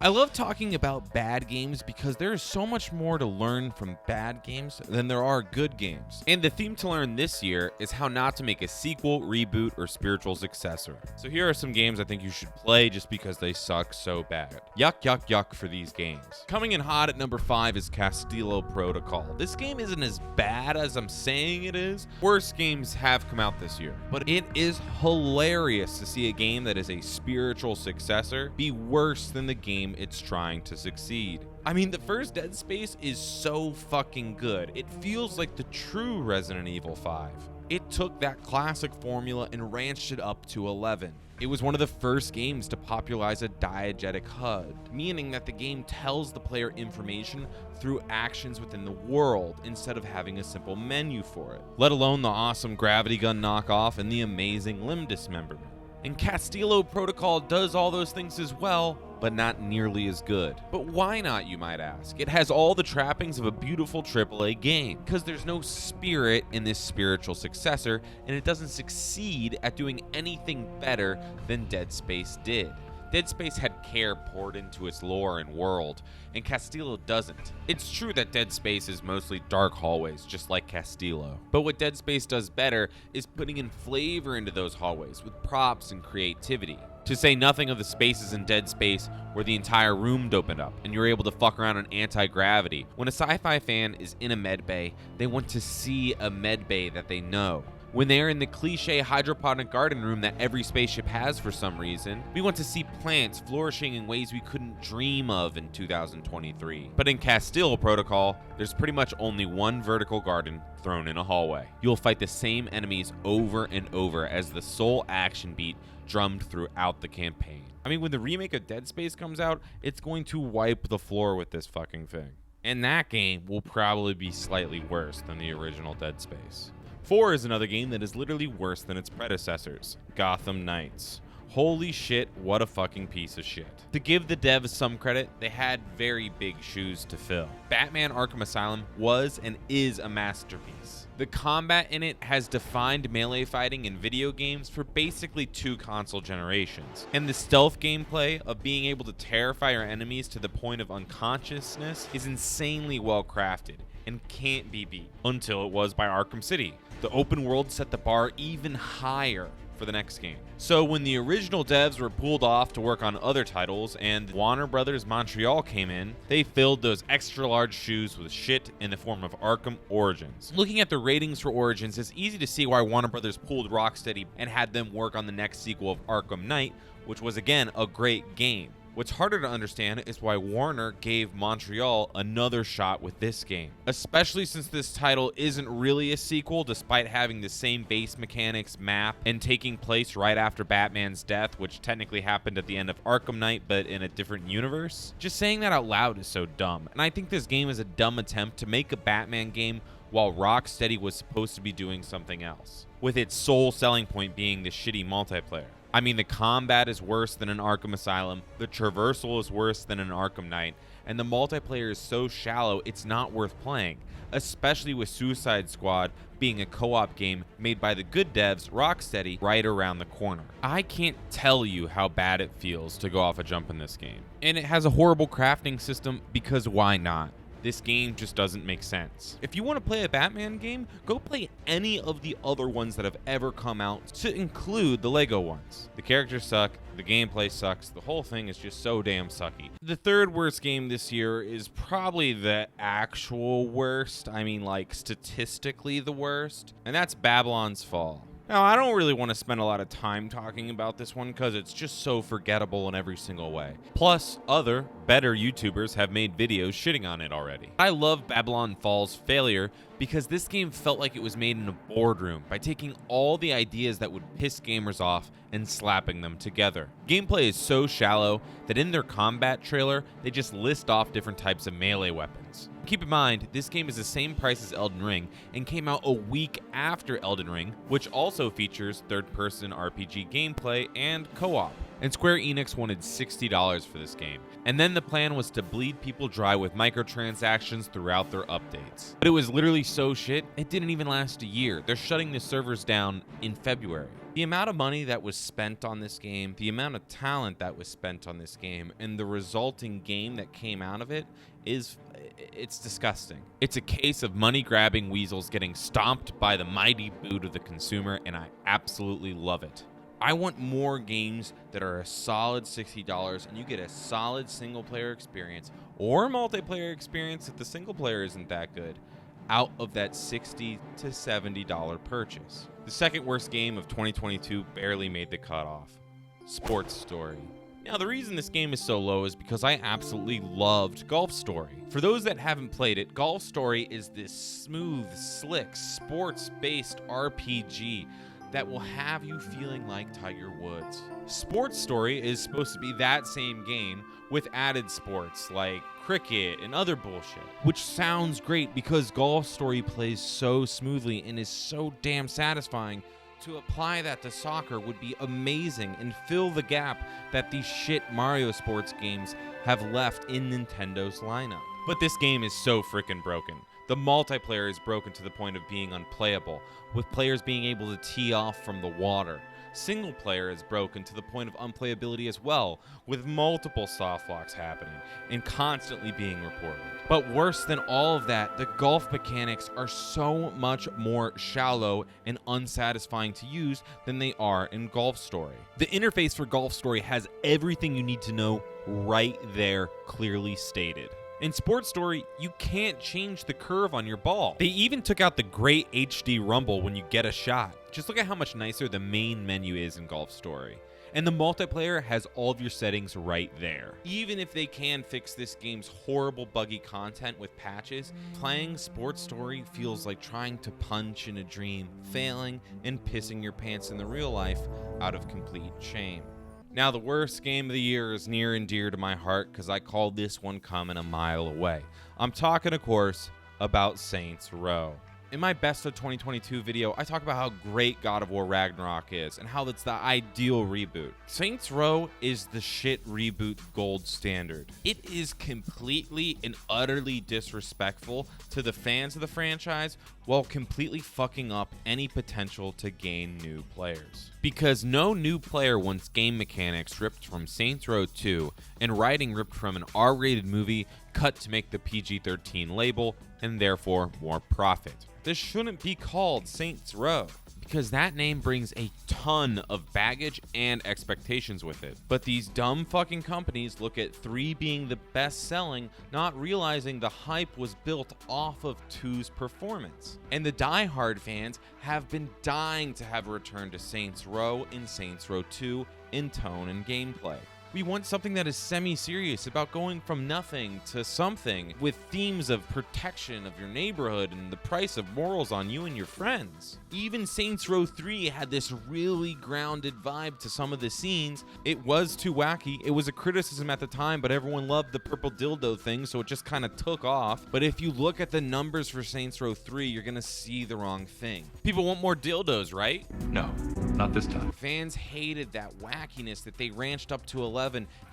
I love talking about bad games because there is so much more to learn from bad games than there are good games. And the theme to learn this year is how not to make a sequel, reboot, or spiritual successor. So here are some games I think you should play just because they suck so bad. Yuck, yuck, yuck for these games. Coming in hot at number 5 is Castillo Protocol. This game isn't as bad as I'm saying it is. Worse games have come out this year, but it is hilarious to see a game that is a spiritual successor be worse than the game it's trying to succeed. I mean, the first Dead Space is so fucking good. It feels like the true Resident Evil 5. It took that classic formula and ranched it up to 11. It was one of the first games to popularize a diegetic HUD, meaning that the game tells the player information through actions within the world instead of having a simple menu for it, let alone the awesome gravity gun knockoff and the amazing limb dismemberment. And Castillo Protocol does all those things as well, but not nearly as good. But why not, you might ask? It has all the trappings of a beautiful AAA game, because there's no spirit in this spiritual successor, and it doesn't succeed at doing anything better than Dead Space did. Dead Space had care poured into its lore and world, and Castillo doesn't. It's true that Dead Space is mostly dark hallways, just like Castillo. But what Dead Space does better is putting in flavor into those hallways with props and creativity. To say nothing of the spaces in Dead Space where the entire room opened up and you're able to fuck around in anti-gravity. When a sci-fi fan is in a medbay, they want to see a medbay that they know. When they're in the cliche hydroponic garden room that every spaceship has for some reason, we want to see plants flourishing in ways we couldn't dream of in 2023. But in Castillo Protocol, there's pretty much only one vertical garden thrown in a hallway. You'll fight the same enemies over and over as the sole action beat drummed throughout the campaign. I mean, when the remake of Dead Space comes out, it's going to wipe the floor with this fucking thing. And that game will probably be slightly worse than the original Dead Space. 4 is another game that is literally worse than its predecessors, Gotham Knights. Holy shit, what a fucking piece of shit. To give the devs some credit, they had very big shoes to fill. Batman Arkham Asylum was and is a masterpiece. The combat in it has defined melee fighting in video games for basically 2 console generations. And the stealth gameplay of being able to terrify your enemies to the point of unconsciousness is insanely well crafted and can't be beat, until it was by Arkham City. The open world set the bar even higher for the next game. So when the original devs were pulled off to work on other titles and Warner Brothers Montreal came in, they filled those extra large shoes with shit in the form of Arkham Origins. Looking at the ratings for Origins, it's easy to see why Warner Brothers pulled Rocksteady and had them work on the next sequel of Arkham Knight, which was again a great game. What's harder to understand is why Warner gave Montreal another shot with this game, especially since this title isn't really a sequel despite having the same base mechanics, map, and taking place right after Batman's death, which technically happened at the end of Arkham Knight but in a different universe. Just saying that out loud is so dumb, and I think this game is a dumb attempt to make a Batman game while Rocksteady was supposed to be doing something else, with its sole selling point being the shitty multiplayer. I mean, the combat is worse than an Arkham Asylum, the traversal is worse than an Arkham Knight, and the multiplayer is so shallow it's not worth playing, especially with Suicide Squad being a co-op game made by the good devs, Rocksteady, right around the corner. I can't tell you how bad it feels to go off a jump in this game. And it has a horrible crafting system because why not? This game just doesn't make sense. If you want to play a Batman game, go play any of the other ones that have ever come out, to include the Lego ones. The characters suck, the gameplay sucks, the whole thing is just so damn sucky. The third worst game this year is probably the actual worst, I mean like statistically the worst, and that's Babylon's Fall. Now, I don't really want to spend a lot of time talking about this one because it's just so forgettable in every single way. Plus, other, better YouTubers have made videos shitting on it already. I love Babylon Fall's failure because this game felt like it was made in a boardroom by taking all the ideas that would piss gamers off and slapping them together. Gameplay is so shallow that in their combat trailer, they just list off different types of melee weapons. Keep in mind, this game is the same price as Elden Ring and came out a week after Elden Ring, which also features third-person RPG gameplay and co-op. and Square Enix wanted $60 for this game. And then the plan was to bleed people dry with microtransactions throughout their updates. But it was literally so shit, it didn't even last a year. They're shutting the servers down in February. The amount of money that was spent on this game, the amount of talent that was spent on this game, and the resulting game that came out of it it's disgusting. It's a case of money-grabbing weasels getting stomped by the mighty boot of the consumer, and I absolutely love it. I want more games that are a solid $60 and you get a solid single-player experience or multiplayer experience if the single player isn't that good out of that $60 to $70 purchase. The second worst game of 2022 barely made the cutoff. Sports Story. Now, the reason this game is so low is because I absolutely loved Golf Story. For those that haven't played it, Golf Story is this smooth, slick, sports-based RPG that will have you feeling like Tiger Woods. Sports Story is supposed to be that same game with added sports like cricket and other bullshit, which sounds great because Golf Story plays so smoothly and is so damn satisfying. To apply that to soccer would be amazing and fill the gap that these shit Mario sports games have left in Nintendo's lineup. But this game is so freaking broken. The multiplayer is broken to the point of being unplayable, with players being able to tee off from the water. Single player is broken to the point of unplayability as well, with multiple softlocks happening and constantly being reported. But worse than all of that, the golf mechanics are so much more shallow and unsatisfying to use than they are in Golf Story. The interface for Golf Story has everything you need to know right there, clearly stated. In Sports Story, you can't change the curve on your ball. They even took out the great HD rumble when you get a shot. Just look at how much nicer the main menu is in Golf Story. And the multiplayer has all of your settings right there. Even if they can fix this game's horrible buggy content with patches, playing Sports Story feels like trying to punch in a dream, failing and pissing your pants in the real life out of complete shame. Now, the worst game of the year is near and dear to my heart because I called this one coming a mile away. I'm talking, of course, about Saints Row. In my Best of 2022 video, I talk about how great God of War Ragnarok is and how that's the ideal reboot. Saints Row is the shit reboot gold standard. It is completely and utterly disrespectful to the fans of the franchise while completely fucking up any potential to gain new players. Because no new player wants game mechanics ripped from Saints Row 2 and writing ripped from an R-rated movie cut to make the PG-13 label and therefore more profit. This shouldn't be called Saints Row because that name brings a ton of baggage and expectations with it. But these dumb fucking companies look at 3 being the best selling, not realizing the hype was built off of 2's performance. And the die-hard fans have been dying to have a return to Saints Row in Saints Row 2 in tone and gameplay. We want something that is semi-serious about going from nothing to something with themes of protection of your neighborhood and the price of morals on you and your friends. Even Saints Row 3 had this really grounded vibe to some of the scenes. It was too wacky. It was a criticism at the time, but everyone loved the purple dildo thing, so it just kind of took off. But if you look at the numbers for Saints Row 3, you're gonna see the wrong thing. People want more dildos, right? No, not this time. Fans hated that wackiness that they ranched up to 11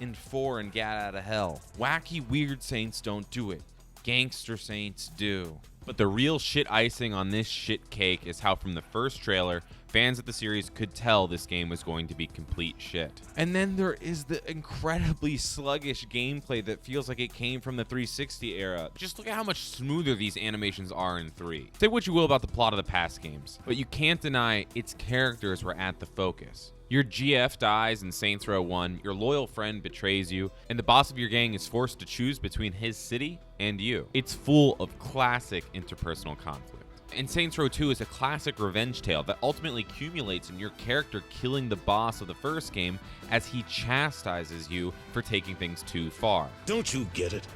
in 4 and Gat Out of Hell. Wacky, weird Saints don't do it. Gangster Saints do. But the real shit icing on this shit cake is how from the first trailer, fans of the series could tell this game was going to be complete shit. And then there is the incredibly sluggish gameplay that feels like it came from the 360 era. Just look at how much smoother these animations are in 3. Say what you will about the plot of the past games, but you can't deny its characters were at the focus. Your GF dies in Saints Row 1, your loyal friend betrays you, and the boss of your gang is forced to choose between his city and you. It's full of classic interpersonal conflict. And Saints Row 2 is a classic revenge tale that ultimately accumulates in your character killing the boss of the first game as he chastises you for taking things too far. Don't you get it?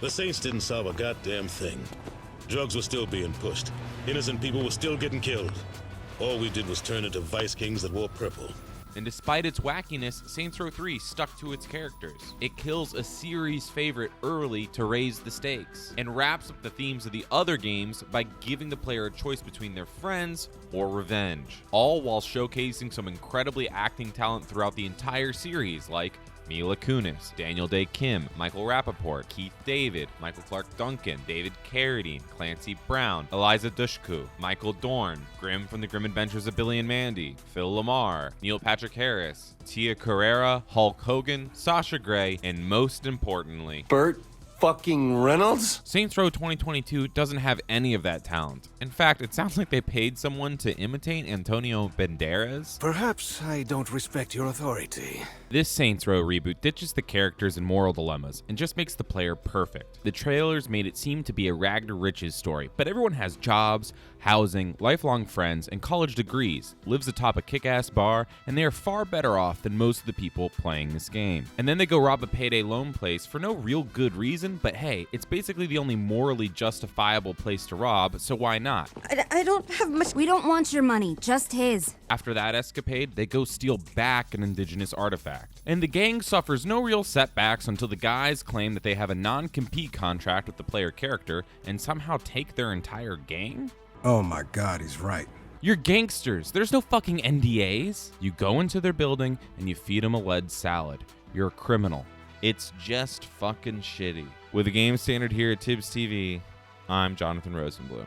The Saints didn't solve a goddamn thing. Drugs were still being pushed. Innocent people were still getting killed. All we did was turn into vice kings that wore purple. And despite its wackiness, Saints Row 3 stuck to its characters. It kills a series favorite early to raise the stakes, and wraps up the themes of the other games by giving the player a choice between their friends or revenge, all while showcasing some incredibly acting talent throughout the entire series, like Mila Kunis, Daniel Day Kim, Michael Rappaport, Keith David, Michael Clark Duncan, David Carradine, Clancy Brown, Eliza Dushku, Michael Dorn, Grim from the Grim Adventures of Billy and Mandy, Phil Lamar, Neil Patrick Harris, Tia Carrera, Hulk Hogan, Sasha Grey, and most importantly, Burt fucking Reynolds? Saints Row 2022 doesn't have any of that talent. In fact, it sounds like they paid someone to imitate Antonio Banderas. Perhaps I don't respect your authority. This Saints Row reboot ditches the characters and moral dilemmas and just makes the player perfect. The trailers made it seem to be a rag to riches story, but everyone has jobs, housing, lifelong friends, and college degrees, lives atop a kick-ass bar, and they are far better off than most of the people playing this game. And then they go rob a payday loan place for no real good reason, but hey, it's basically the only morally justifiable place to rob, so why not? I don't have much. We don't want your money, just his. After that escapade, they go steal back an indigenous artifact. And the gang suffers no real setbacks until the guys claim that they have a non-compete contract with the player character and somehow take their entire gang? Oh my god, he's right. You're gangsters. There's no fucking NDAs. You go into their building and you feed them a lead salad. You're a criminal. It's just fucking shitty. With the game standard here at Tibbs TV, I'm Jonathan Rosenblum.